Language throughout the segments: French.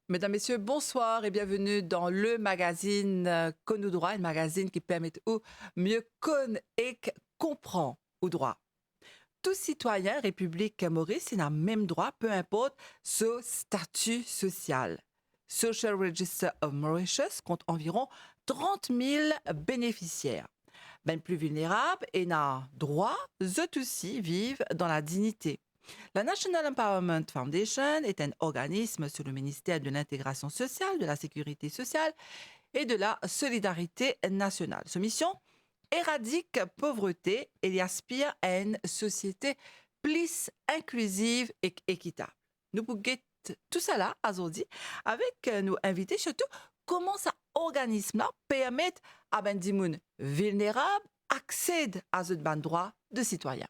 Mesdames, Messieurs, bonsoir et bienvenue dans le magazine Connu droit, un magazine qui permet de mieux connaître et comprendre au droit. Tout citoyen République Maurice a même droit, peu importe ce statut social. Social Register of Mauritius compte environ 30 000 bénéficiaires. Ben plus vulnérables et n'a droit, eux aussi vivent dans la dignité. La National Empowerment Foundation est un organisme sous le ministère de l'Intégration sociale, de la Sécurité sociale et de la Solidarité nationale. Sa mission éradique pauvreté et y aspire à une société plus inclusive et équitable. Nous pouvons tout cela aujourd'hui avec nos invités, surtout comment ça organisme-là permet à des gens vulnérables accéder à ce droit de citoyen.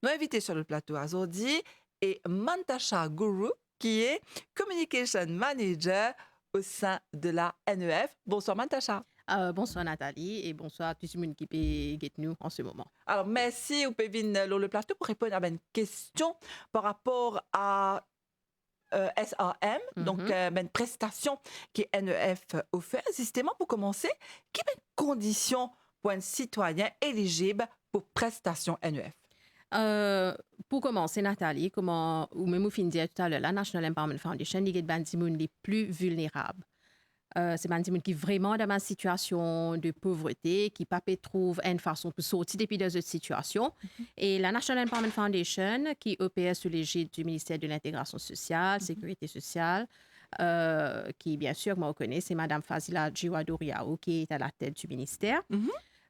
Nos invités sur le plateau aujourd'hui est Mantasha Guru, qui est Communication Manager au sein de la NEF. Bonsoir Mantasha. Bonsoir Nathalie et bonsoir à tout le monde qui peut nous en ce moment. Alors, merci ou venir sur le plateau pour répondre à une question par rapport à SRM, donc une prestation qui NEF offert, justement pour commencer, quelles sont les conditions pour un citoyen éligible pour prestation NEF? Pour commencer, Nathalie, ou même fin dire tout à l'heure, la National Empowerment Foundation, il y a des gens les plus vulnérables. C'est des gens qui sont vraiment dans une situation de pauvreté, qui ne trouvent une façon de sortir depuis de cette situation. Et la National Empowerment Foundation, qui opère sous l'égide du ministère de l'Intégration sociale, Sécurité sociale, qui, bien sûr, moi, je connais, c'est Mme Fazila Djiwadou-Riaou, qui est à la tête du ministère.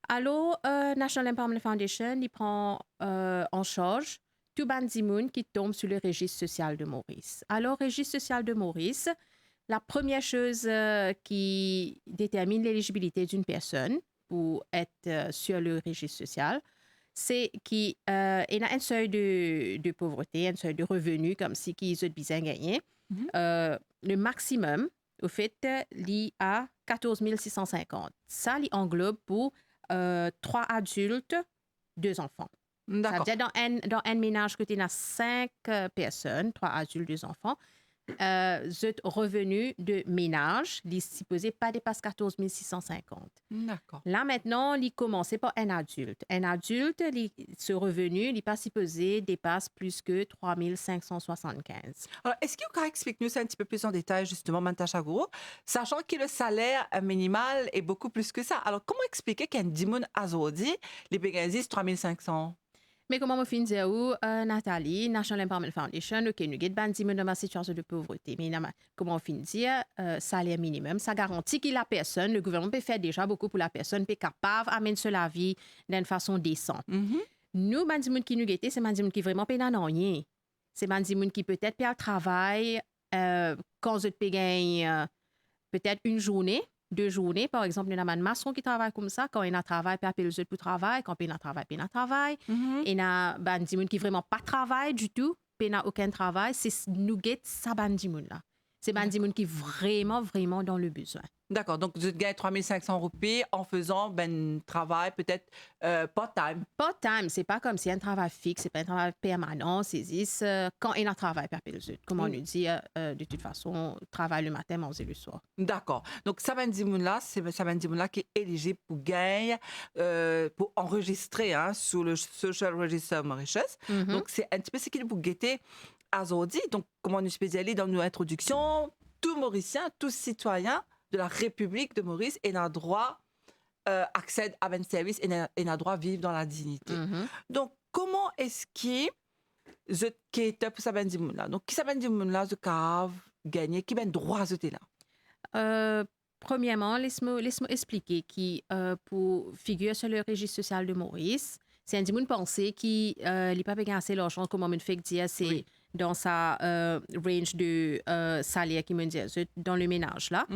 Alors, National Empowerment Foundation, il prend en charge tout les gens qui tombent sur le registre social de Maurice. Alors, registre social de Maurice, la première chose qui détermine l'éligibilité d'une personne pour être sur le registre social, c'est qu'il a un seuil de pauvreté, un seuil de revenu, comme si qu'ils ont besoin de gagner. Le maximum, au fait, il a 14 650. Ça, il englobe pour 3 adultes, 2 enfants. Ça veut dire dans un ménage que tu as 5 personnes, 3 adultes, 2 enfants, ce revenu de ménage, il supposé pas dépasse 14 650. D'accord. Là, maintenant, il commence par un adulte. Un adulte, ce revenu, il pas supposé dépasse plus que 3 575. Alors, est-ce que vous pouvez expliquer nous un petit peu plus en détail, justement, Mantasha Guru, sachant que le salaire minimal est beaucoup plus que ça. Alors, comment expliquer qu'un dimoun azodi, les Bégazies, 3 500? Mais comment je finis où Nathalie, National Empowerment Foundation, ok, nous avons des dans ma situation de pauvreté. Mais comment on finit dire salaire minimum, ça garantit que la personne, le gouvernement peut faire déjà beaucoup pour la personne, peut capable d'amener sur la vie d'une façon décente. Nous, les gens qui nous guettent, c'est les gens qui vraiment payent rien. C'est les gens qui peut-être payent le travail quand ils payent gagner peut-être une journée. 2 journées, par exemple, il y a un maçon qui travaille comme ça. Quand il a un travail, il appelle les autres pour travail. Quand il a un travail, il a un travail. Il y a des gens qui vraiment pas travaillent du tout, il n'a aucun travail. C'est nous guette ça, des gens là. C'est des gens qui vraiment, vraiment dans le besoin. D'accord, donc je gagne 3 500 roupies en faisant un travail peut-être part-time. Part-time, c'est pas comme si un travail fixe, c'est pas un travail permanent, c'est quand il a un travail, il appelle les autres. Comme on nous dit, de toute façon, travail le matin, manger le soir. D'accord, donc ça va dire là, c'est ça va dire là qui est éligible pour gagner, pour enregistrer sur le Social Register Mauritius. Donc c'est un petit peu ce qu'il faut guetter à aujourd'hui. Donc comment nous spécialisons dans nos introductions, tout Mauricien, tout citoyen de la République de Maurice et a droit accède à un service et a droit à vivre dans la dignité. Donc, comment est-ce que qui est pour ça là? Donc, qui ça là, je cave gagner, qui ben droit à là? Premièrement, laisse-moi expliquer qui pour figurer sur le registre social de Maurice, c'est un dimoun pensé qui n'est pas payé assez l'argent comme on me fait dire c'est dans sa range de salaire qui me dit dans le ménage là.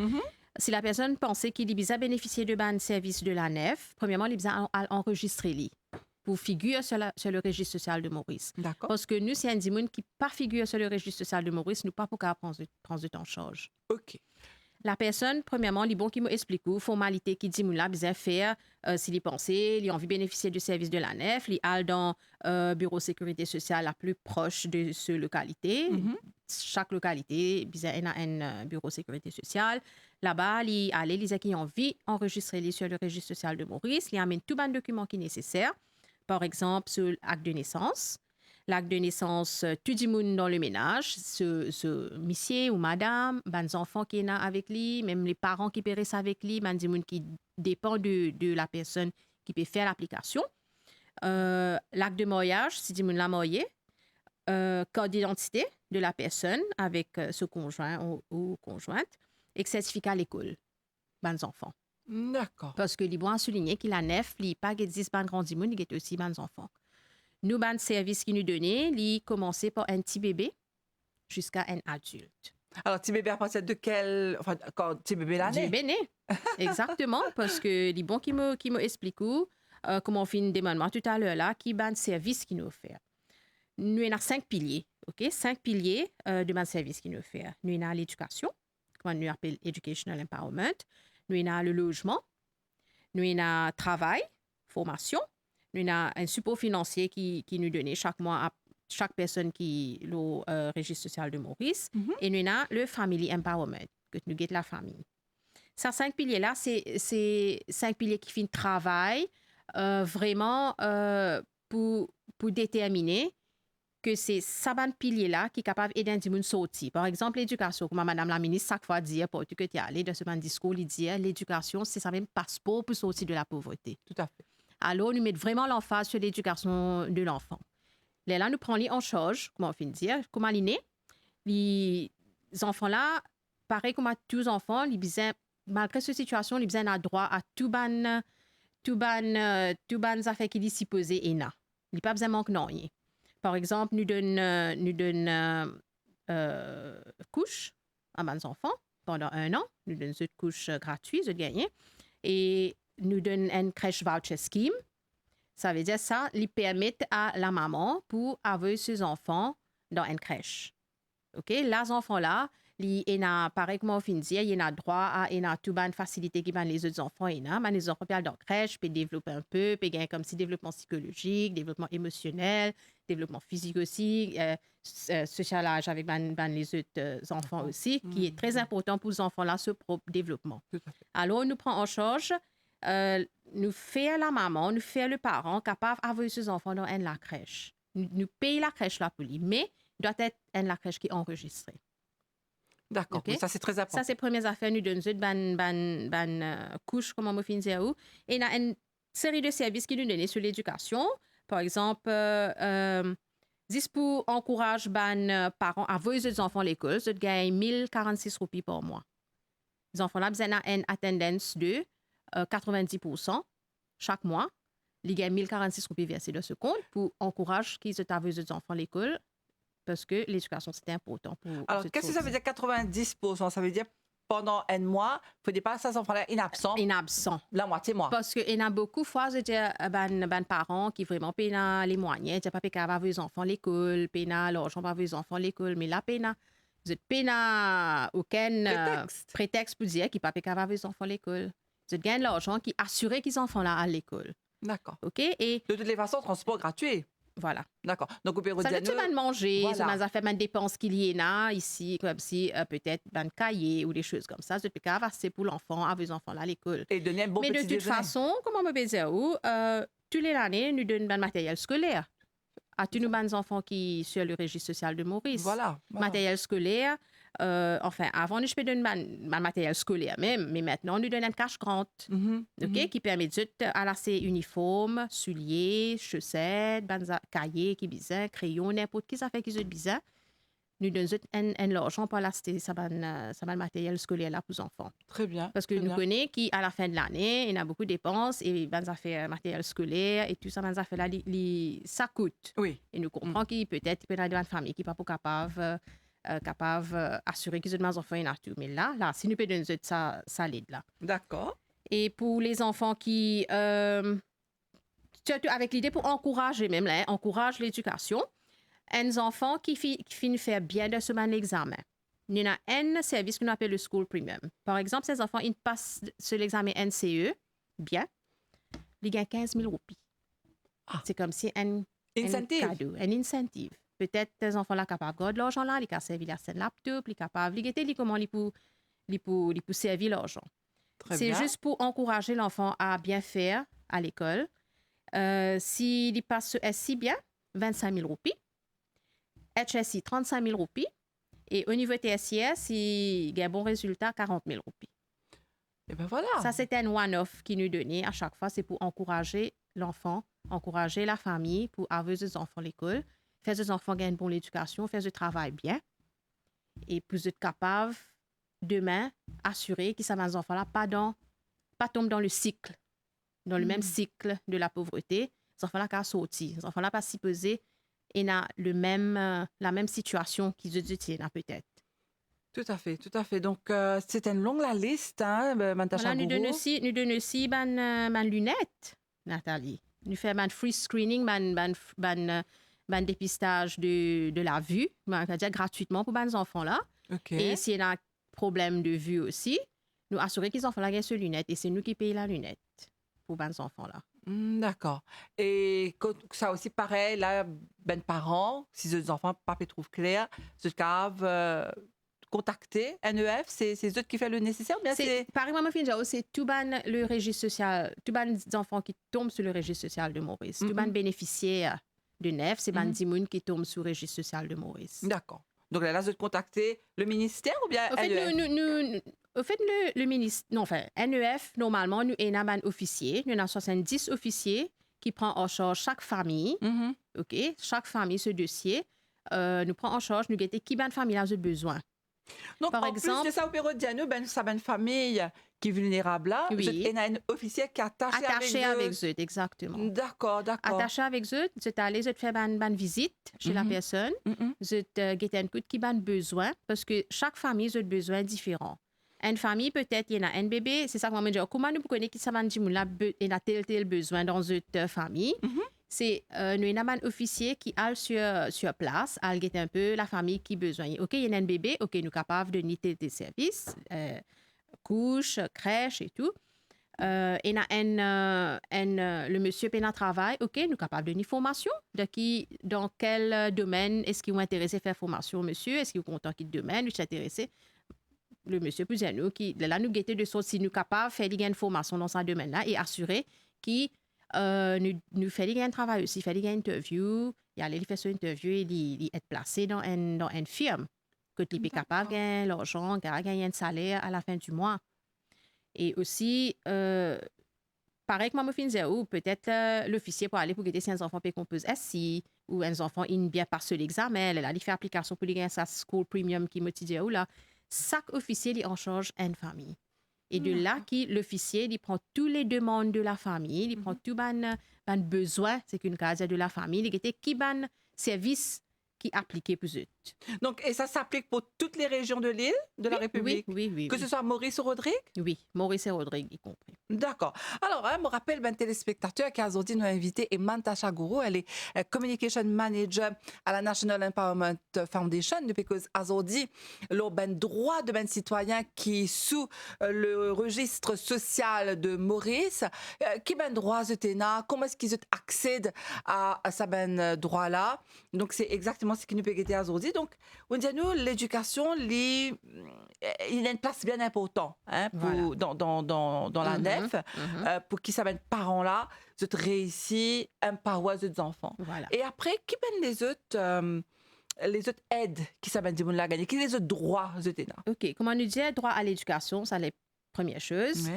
Si la personne pensait qu'il a bénéficié de ban service de la nef, premièrement, il a enregistré pour figurer sur le registre social de Maurice. D'accord. Parce que nous, c'est un dimoun qui pas figure sur le registre social de Maurice, nous pas pour prendre de temps en charge. OK. La personne, premièrement, les bons qui m'expliquent ou formalité qui dit là bien faire s'il y pensait, il a envie de bénéficier du service de la nef, il a dans bureau sécurité sociale la plus proche de ce localité. Chaque localité, il y a un bureau sécurité sociale. Là-bas, il a les qui ont envie d'enregistrer sur le registre social de Maurice, il amène tout le document qui est nécessaire. Par exemple, sur l'acte de naissance. L'acte de naissance, tout le monde dans le ménage, ce monsieur ou madame, les enfants qui sont avec lui, même les parents qui périssent avec lui, les gens qui dépendent de la personne qui peut faire l'application. L'acte de mariage, si le monde l'a marié. Code d'identité de la personne avec ce conjoint ou conjointe. Et certificat à l'école, les enfants. D'accord. Parce que les bons souligner qu'il a neuf, il n'y a pas que 10 grands monde, il y a aussi les enfants. Nous, le service qui nous donnait, il commençait par un petit bébé jusqu'à un adulte. Alors, petit bébé à partir de quel... Enfin, quand petit bébé là Du bébé né. Exactement, parce que les bons qui me expliquent comment on fait une demande tout à l'heure là, qui est un service qui nous offre. Nous avons 5 piliers, ok? 5 piliers de mon service qui nous offre. Nous avons l'éducation, qu'on nous appelle Educational Empowerment. Nous avons le logement. Nous avons le travail, formation. Nous avons un support financier qui nous donne chaque mois à chaque personne qui est au registre social de Maurice. Et nous avons le Family Empowerment, que nous guette la famille. Ces 5 piliers-là, c'est 5 piliers qui font travail vraiment pour déterminer que c'est ça pilier-là qui est capable d'aider les gens sortir. Par exemple, l'éducation, comme Madame la ministre, chaque fois dit, pour que tu es allé dans ce discours, il dit l'éducation, c'est ça même passeport pour sortir de la pauvreté. Tout à fait. Alors, nous mettons vraiment l'emphase sur l'éducation de l'enfant. Là, nous prenons en charge, comment on fait dire, comment il est né. Les enfants-là, pareil comme à tous les enfants, malgré cette situation, ils ont droit à tout ban affaires qui sont supposées et na. Il n'y a pas besoin de manquer rien. Par exemple, nous donnons couche à mes enfants pendant 1 an. Nous donnons une couche gratuite, je gagne. Et nous donnons une crèche voucher scheme. Ça veut dire ça, ils permettent à la maman pour avoir ses enfants dans une crèche. OK? Les enfants-là, ils ont, pareil comme on fin dire, ils ont droit à toute une facilité qui les autres enfants. Mais les enfants peuvent dans la crèche, peuvent développer un peu, peuvent gagner comme si développement psychologique, développement émotionnel, développement physique aussi, socialage avec les autres enfants aussi, qui est très important pour les enfants-là, ce propre développement. Alors, on nous prend en charge, nous fait la maman, nous fait le parent capable d'avoir ses enfants dans la crèche. Nous payons la crèche là pour lui, mais il doit être la crèche qui est enregistrée. D'accord, Okay? Ça c'est très important. Ça c'est première affaire, nous donnons une couche, comme on finit dire. Et il y a une série de services qui nous donnent sur l'éducation. Par exemple, pour encourager les parents à envoyer les enfants à l'école, ils gagnent 1046 roupies par mois. Les enfants-là ont une attendance de 90% chaque mois. Ils gagnent 1046 roupies versées de ce compte pour encourager qu'ils envoient les enfants à l'école. Parce que l'éducation, c'est important pour... Alors, qu'est-ce que ça veut dire 90%? Ça veut dire pendant un mois, il faut dépasser ces enfants-là inabsents. Inabsents. La moitié mois. Parce qu'il y a beaucoup de fois, je dis, parents qui vraiment payent les moyens, ils pas payent les enfants à l'école, payent l'argent pour les enfants à l'école, mais là, vous payez aucun prétexte pour dire qu'ils ne payent pas les enfants à l'école. Vous gagnez l'argent qui assure qu'ils enfants là à l'école. D'accord. OK? Et de toutes les façons, transport gratuit. Voilà. D'accord. Donc, au bureau de ça veut tout de manger, voilà. Ça m'a fait des dépenses qu'il y en a ici, comme si peut-être un cahier ou des choses comme ça. C'est assez pour l'enfant, avec les enfants là à l'école. Et donner un bon petit déjeuner. Mais de toute façon, comme on me disait, toutes les années, nous donnons un matériel scolaire à tous nos enfants qui sont sur le registre social de Maurice. Voilà. Matériel scolaire. Avant, je peux donner un matériel scolaire même, mais maintenant, nous donnons un cash-grant qui permet à la uniforme, souliers, chaussettes, cahiers qui bizarre, crayons, n'importe qui ça fait qu'ils ont bizarre. Nous donnons l'argent pour l'acheter ça matériel scolaire là pour les enfants. Très bien. Parce que nous connaissons qu'à la fin de l'année, il y a beaucoup de dépenses et ça fait matériel scolaire et tout ça, ça fait là, ça coûte. Oui. Et nous comprenons qu'il peut-être il y a une famille qui n'est pas capable d'assurer qu'ils ont des enfants et tout. Mais là, si nous pouvons donner ça l'aide là. D'accord. Et pour les enfants qui... avec l'idée pour encourager même, là, encourage l'éducation, un enfant qui finit faire bien de ce examen. il y a un service qu'on appelle le School Premium. Par exemple, ces enfants, ils passent sur l'examen NCE, bien, ils gagnent 15 000 roupies. Ah. C'est comme si un Incentive. cadeau, un incentive. Peut-être ces enfants-là capables de garder l'argent là, ils peuvent servir leur laptop, ils capables de guetter comment ils peuvent servir l'argent. Très C'est bien. juste pour encourager l'enfant à bien faire à l'école. S'il passe sur SC bien, 25 000 roupies. HSI, 35 000 roupies. Et au niveau TSIS, s'il y a un bon résultat, 40 000 roupies. Et ben voilà. Ça, c'est un one-off qui nous donnait à chaque fois. C'est pour encourager l'enfant, encourager la famille pour avoir des enfants à l'école, faire des enfants gagner une bonne éducation, faire du travail bien. Et pour être capable, demain, assurer que ces enfants-là pas tombent dans le cycle, dans le même cycle de la pauvreté. Les enfants-là qui sorti, les enfants-là pas si pesés et n'a la même situation qu'ils ont peut-être. Tout à fait, tout à fait. Donc, c'est une longue la liste, hein, Mantasha Voilà, nous Gourou. donnons aussi ban lunettes, Nathalie. Nous faisons ban free screening, ban dépistage de la vue, c'est-à-dire gratuitement pour les enfants là. OK. Et s'il y a un problème de vue aussi, nous assurer qu'ils enfants là gagnent ces lunettes et c'est nous qui payons la lunette pour les enfants là. D'accord. Et ça aussi, pareil, là, ben parents, si les enfants pas trouvent clair, ce cave contacter NEF, c'est eux qui font le nécessaire ou bien c'est... Par exemple, c'est tout le registre social, tout les enfants qui tombent sur le registre social de Maurice, tout les bénéficiaires de NEF, c'est ban Dimoun qui tombent sur le registre social de Maurice. D'accord. Donc là, de contacter le ministère ou bien NEF? Au fait, le ministre, non, enfin, NEF, normalement, nous avons un officier, nous avons 70 officiers qui prennent en charge chaque famille, OK, chaque famille, ce dossier, nous prend en charge, nous guetter qui ban famille a besoin. Donc, par en exemple, plus de ça, au bureau de Diano, ça une famille qui est vulnérable là. Oui. Il y a un officier qui est attaché avec eux, exactement. D'accord, d'accord. Attaché avec eux, c'est aller faire une visite chez la personne, c'est guetter un coup qui ban besoin, parce que chaque famille a besoin différent. Une famille, peut-être, il y en a un bébé, c'est ça que moi me dis, comment nous connaissons qui ça va dire, il a tel besoin dans cette famille. C'est nous avons un officier qui est sur place, à guetter un peu la famille qui a besoin. OK, il y a un bébé, OK, nous sommes capables de donner des services, couche, crèche et tout. Il y a le monsieur qui a travail, OK, nous sommes capables de donner formation. Dans quel domaine est-ce qu'ils vont intéresser à faire formation, monsieur? Est-ce qu'ils sont contents qu'il domaine, nous s'intéresser? Le monsieur plus nous qui là nous guetter de sorte si nous capables faire une formation dans ce domaine là et assurer qui nous fait un travail aussi fait une interview il aller faire son interview et il être placé dans une firme que tu es capable de gagner l'argent gagner un salaire à la fin du mois et aussi pareil que moi me ou peut-être l'officier pour aller pour guetter si un enfant peut composer SI ou un enfant il bien passer l'examen elle a fait application pour gagner sa school premium qui me dit ou là chaque officier il en charge une famille. Et de là, l'officier il prend toutes les demandes de la famille, il prend tout les besoins, c'est qu'une case de la famille, il était qui ban service qui appliqué pour eux. Donc, et ça s'applique pour toutes les régions de l'île, de la République? Oui. Que ce soit Maurice ou Rodrigue? Oui, Maurice et Rodrigue y compris. D'accord. Alors, je me rappelle un téléspectateur qui a aujourd'hui nous invité et Mantasha Gourou, elle est Communication Manager à la National Empowerment Foundation depuis que aujourd'hui, le droit de citoyen qui est sous le registre social de Maurice, qui ben droit de comment est-ce qu'ils accèdent à ce ben droit là. Donc c'est exactement ce qui nous peut aider aujourd'hui. Donc on dit à nous l'éducation il a une place bien importante hein, pour, dans la nef pour qu'ils savent parents là de réussir empower les enfants. Voilà. Et après qui ben les autres aides qui savent dire la gagner, qui les autres droits OK, comment nous dire droit à l'éducation, ça les première chose,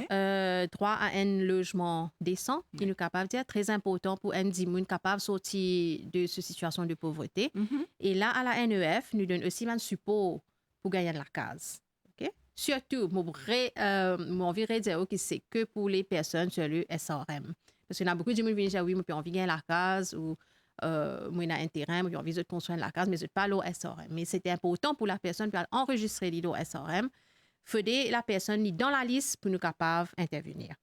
droit à un logement décent, qui nous capable de dire très important pour un dimoun capable de sortir de cette situation de pauvreté. Et là, à la NEF, nous donne aussi un support pour gagner de la case. Okay? Surtout, mon envie de dire que c'est que pour les personnes sur le SRM. Parce qu'il y a beaucoup de gens qui disent oui, moi, j'ai envie de gagner la case ou moi, j'ai un terrain, moi, j'ai envie de construire la case, mais je ne pas au SRM. Mais c'était important pour la personne pour enregistrer l'île SRM. Faudrait la personne dans la liste pour nous capables d'intervenir.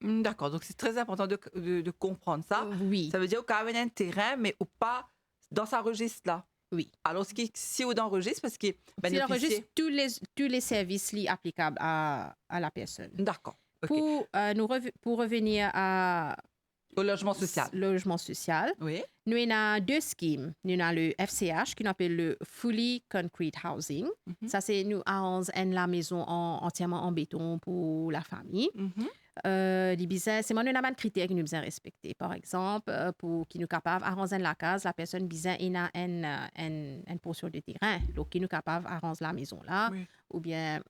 D'accord, donc c'est très important de comprendre ça. Oui. Ça veut dire qu'il y a un terrain, mais ou pas dans sa registre là. Oui. Alors, si on enregistre, parce que Il enregistre tous les services applicables à la personne. D'accord. OK. Pour revenir Au logement social. Logement social, Oui. nous avons deux schèmes. Nous avons le FCH, qui appelle le Fully Concrete Housing. Ça, c'est nous avons la maison entièrement en béton pour la famille. C'est mon un critère qui nous besoin respecter. Par exemple, pour qui nous capable arranger la case, la personne besoin une portion de terrain, donc qui nous capable arranger la maison là, Oui. ou bien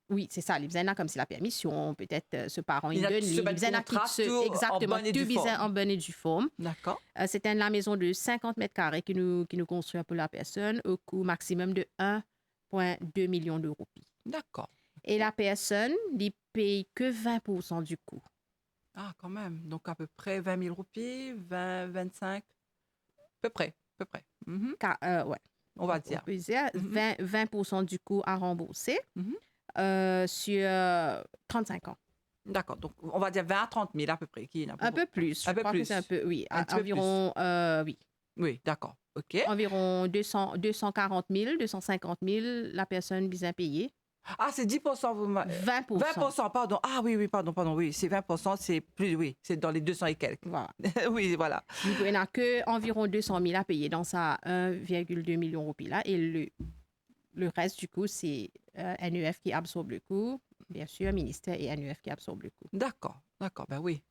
oui, c'est ça, les besoin comme si la permission, peut-être ce parent il donne, les besoin exactement tout besoin en bonne et due forme. D'accord. C'était la maison de 50 mètres carrés qui nous construit pour la personne au coût maximum de 1,2 million d'euros. D'accord. Et la personne ne paye que 20% du coût. Ah, quand même. Donc, à peu près 20 000 roupies, 20, 25, à peu près. Ouais. On va dire. On peut dire 20% du coût à rembourser sur 35 ans. D'accord. Donc, on va dire 20 à 30 000 à peu près. Un peu plus. Un peu plus. C'est un peu, oui. Un petit peu environ, oui. Oui, d'accord. OK. Environ 240 000, 250 000, la personne bien payée. Ah, c'est 10%, vous 20%. 20%, pardon. Ah oui, pardon, oui. C'est 20%, c'est plus, oui, c'est dans les 200 et quelques. Voilà. Oui, voilà. Il n'y en a qu'environ 200 000 à payer dans sa 1,2 million de roupies là. Et le reste, du coup, c'est NEF qui absorbe le coût. Bien sûr, ministère et NEF qui absorbe le coût. D'accord, ben oui.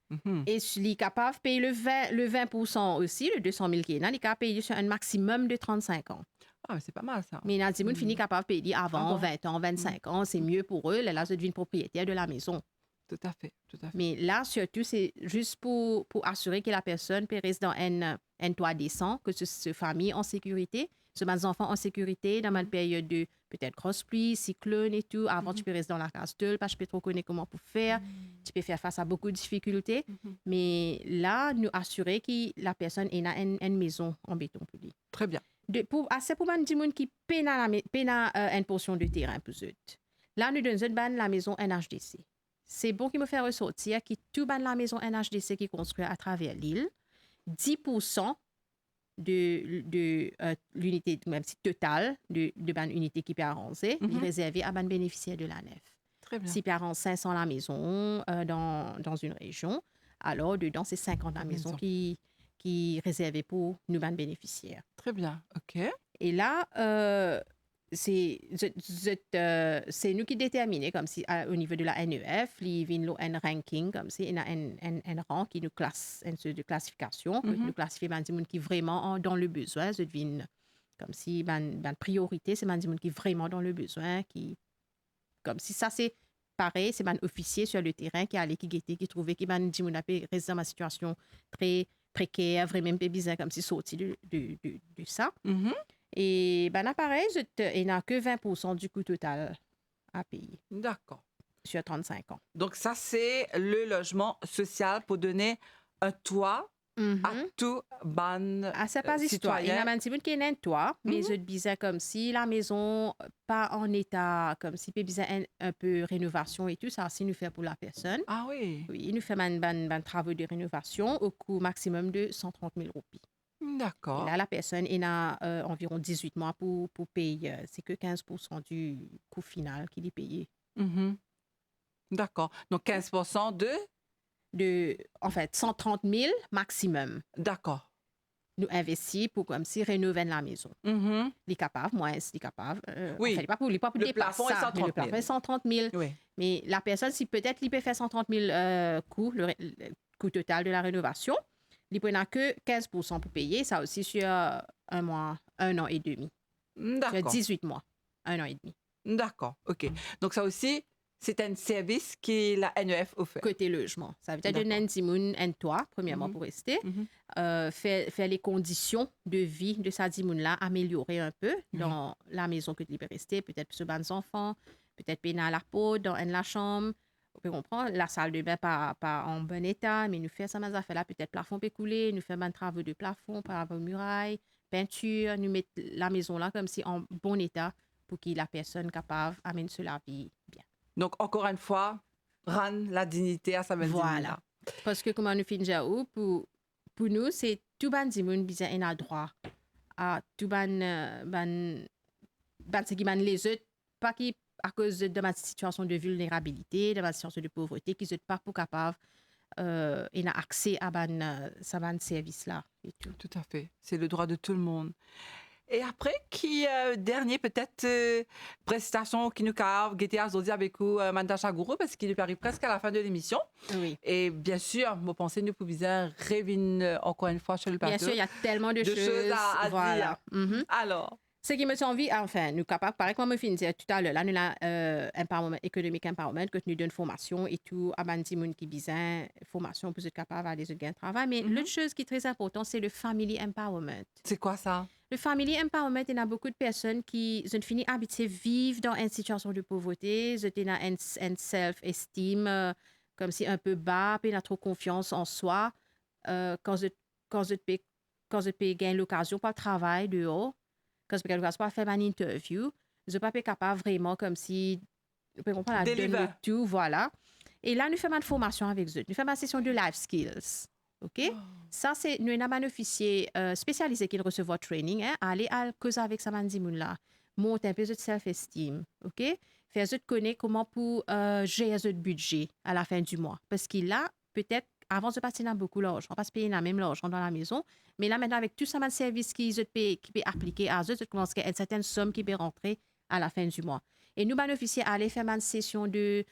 Et il est capable de payer le 20% aussi, le 200 000 qui est là, il est capable de payer sur un maximum de 35 ans. Ah, mais c'est pas mal, ça. Mais il y a des gens qui finissent capable de payer avant 20 ans, 25 ans. C'est mieux pour eux. Là, ils deviennent propriétaires de la maison. Tout à fait. Mais là, surtout, c'est juste pour assurer que la personne peut rester dans un toit décent, que ce famille en sécurité, ce mes enfants en sécurité dans une période de peut-être grosse pluie, cyclone et tout. Avant, tu peux rester dans la case seule parce que tu peux trop connaître comment pour faire. Tu peux faire face à beaucoup de difficultés. Mais là, nous assurer que la personne est dans une maison en béton pour lui. Très bien. C'est pour les gens qui paient une portion de terrain pour eux. Là, nous donnons la maison NHDC. C'est bon qu'il me fait ressortir que tout la maison NHDC qui est construite à travers l'île, 10% de l'unité, même si totale, de l'unité qui peut arranger, est réservée à un bénéficiaire de la nef. Très bien. Si par exemple 500 la maison dans une région, alors dedans, c'est 50 la maison qui est réservée pour nous, bénéficiaires. Très bien, OK. Et là, c'est nous qui déterminons comme si au niveau de la NEF, il y a un ranking comme si il y a un rang qui nous classe, une sorte de classification, que nous classifions les gens qui vraiment dans le besoin, ça devient comme si la priorité, c'est les gens qui vraiment dans le besoin, qui comme si ça c'est pareil, c'est un officier sur le terrain qui allait qui guettait, qui trouvait qui les gens restent dans ma situation très précaire, vraiment pas bizarre comme si sorti de ça. Et pareil, il n'a que 20% du coût total à payer. D'accord. Sur 35 ans. Donc ça, c'est le logement social pour donner un toit à tout c'est pas histoire. Il y a un petit peu qui est un toit, mais je disais comme si la maison pas en état, comme si il y un peu rénovation et tout ça, si nous fait pour la personne. Ah oui. Oui, il nous fait un travaux de rénovation au coût maximum de 130 000 roupies. D'accord. Et là, la personne a environ 18 mois pour payer. C'est que 15% du coût final qu'il est payé. D'accord. Donc 15% en fait, 130 000 maximum. D'accord. Nous investissons pour comme si rénover la maison. Les capables, moi, les capables. Oui. Enfin, pas pour le plafond est 130 000. Le plafond est 130 000. Oui. Mais la personne, si peut-être il peut faire 130 000 coûts, le coût total de la rénovation, il n'a que 15% pour payer. Ça aussi sur un an et demi. D'accord. Sur 18 mois, 1 an et demi. D'accord, OK. Donc ça aussi, c'est un service que la NEF offre. Côté logement. Ça veut dire donner un toit, premièrement, pour rester. Faire les conditions de vie de sa dimoun-là, améliorer un peu dans la maison que tu peux rester. Peut-être pour ce les enfants, peut-être peiner à la peau, dans la chambre. On peut comprendre, la salle de bain pas en bon état, mais nous faire ça, mais affaires là, peut-être plafond peut couler, nous faire un travail de plafond par rapport aux murailles, peinture, nous mettre la maison là comme si en bon état pour que la personne capable amène cela vie bien. Donc, encore une fois, rendre la dignité à sa maison. Voilà. Parce que, comme nous finissons, pour nous, c'est tout le monde qui a droit à tout ce qui ban les autres, pas qui à cause de ma situation de vulnérabilité, de ma situation de pauvreté, qui ne sont pas pour capable et n'a accès à ça service là et tout. Tout à fait. C'est le droit de tout le monde. Et après, qui dernier peut-être prestation qui nous cave, GTA aujourd'hui avec vous, Mantasha Gourou, parce qu'il arrive presque à la fin de l'émission. Oui. Et bien sûr, mon pensée nous pouvons rêver encore une fois sur le plateau. Bien sûr, il y a tellement de choses à voilà. dire. Alors. Ce qui me sont envie, enfin, nous capables, par exemple, moi, je disais tout à l'heure, là, nous avons empowerment, economic empowerment, que nous donnons formation et tout, à Bandi Moun qui besoin formation pour être capable d'aller de gain de travail. Mais l'autre chose qui est très importante, c'est le family empowerment. C'est quoi ça? Le family empowerment, il y a beaucoup de personnes qui ont fini habituées vivre dans une situation de pauvreté, ils ont un self-esteem comme si un peu bas, puis ils n'ont trop confiance en soi. Quand ils gagnent l'occasion pour le travail dehors, quand je ne peux pas faire une interview, je ne peux pas capable vraiment comme si on peut comprendre la donne le tout, voilà. Et là, nous faisons une formation avec eux. Nous faisons une session de life skills. OK? Oh. Ça, c'est nous avons un officier spécialisé qui reçoit training, hein, aller à causer avec sa mandimoun là, monter un peu de self-esteem. OK? Faire eux connaître comment pour gérer le budget à la fin du mois. Parce qu'il là, peut-être, avant de passer dans beaucoup d'argent, on va se payer la même l'argent dans la maison, mais là maintenant avec tout ça, un service qui peut appliquer à eux, commence à une certaine somme qui peut rentrer à la fin du mois. Et nous, ben, officiers, aller faire une session de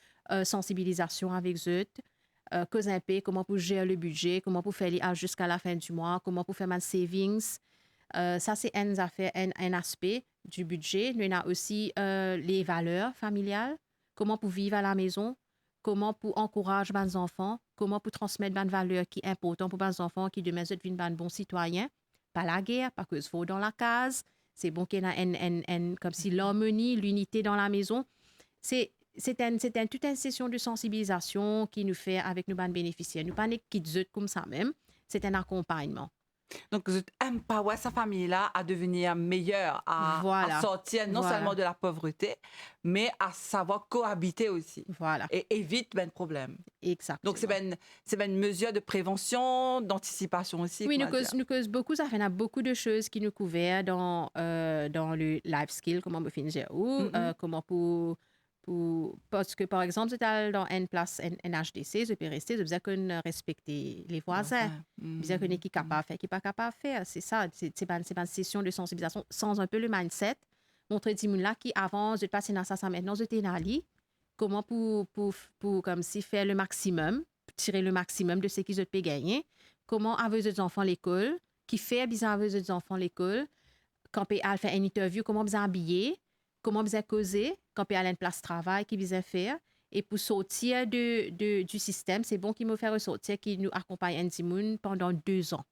sensibilisation avec eux, cause un peu comment pour gérer le budget, comment pour faire les jusqu'à la fin du mois, comment pour faire un savings. Ça, c'est un aspect du budget. Nous avons aussi les valeurs familiales, comment pour vivre à la maison, comment pour encourager les enfants, comment pour transmettre des valeurs qui sont importantes pour les enfants qui demain deviennent des bons citoyens. Pas la guerre, pas que il faut dans la case. C'est bon qu'il y ait comme si l'harmonie, l'unité dans la maison. C'est toute une session de sensibilisation qui nous fait avec nos bénéficiaires. Nous ne pas qui comme ça même. C'est un accompagnement. Donc, vous empower sa famille-là à devenir meilleure, à sortir non seulement de la pauvreté, mais à savoir cohabiter aussi. Voilà. Et évite ben problème. Exactement. Donc, c'est une mesure de prévention, d'anticipation aussi. Oui, nous cause beaucoup, ça fait beaucoup de choses qui nous couvrent dans le life skill, comment on finit comment parce que, par exemple, tu es dans une place, un HDC, je peux rester, je veux qu'on respecte les voisins. Je veux qu'on est qui est capable de faire, qui n'est pas capable de faire. C'est ça, c'est pas une session de sensibilisation sans un peu le mindset. Montrer des gens là qui, avant, je passe dans ça, maintenant, je t'ai nali. Comment pour comme si faire le maximum, tirer le maximum de ce qu'ils peuvent gagner. Comment avec les enfants à l'école, qui fait bien avec les enfants à l'école, quand on fait une interview, comment bien habiller, comment bien causer, quand on a une place de travail, qui bien faire. Et pour sortir du système, c'est bon qu'il me fait ressortir, qui nous accompagne Ndimoun pendant 2 ans.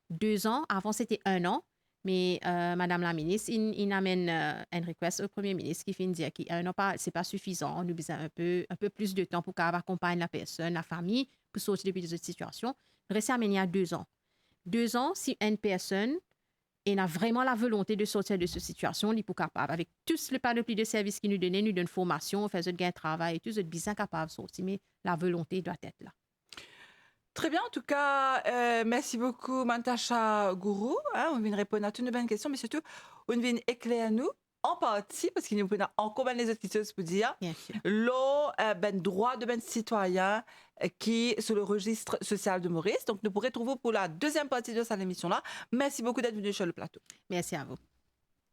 2 ans, avant c'était 1 an, mais Madame la ministre, il amène un request au Premier ministre qui fait dire qu'un an, c'est pas suffisant. Nous besoin un peu plus de temps pour accompagner la personne, la famille, pour sortir de cette situation. Rester amené à 2 ans. 2 ans, si une personne a vraiment la volonté de sortir de cette situation, il est capable. Avec tout le panoplie de services qu'il nous donne, nous donne formation, on fait un gain de travail et tout, c'est bien capable de sortir, mais la volonté doit être là. Très bien, en tout cas, merci beaucoup, Mantasha Gourou. On vient répondre à toutes nos bonnes questions, mais surtout, on vient éclairer nous en partie, parce qu'il nous prend encore les autres questions pour dire, le droit de citoyen qui est sur le registre social de Maurice. Donc, nous pourrons trouver pour la deuxième partie de cette émission-là. Merci beaucoup d'être venu sur le plateau. Merci à vous.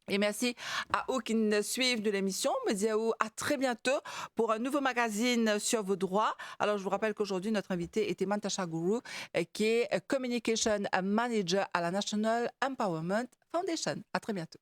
Et merci à vous qui nous suivent de l'émission. Je dis à vous à très bientôt pour un nouveau magazine sur vos droits. Alors, je vous rappelle qu'aujourd'hui, notre invité était Mantasha Gourou, qui est Communication Manager à la National Empowerment Foundation. À très bientôt.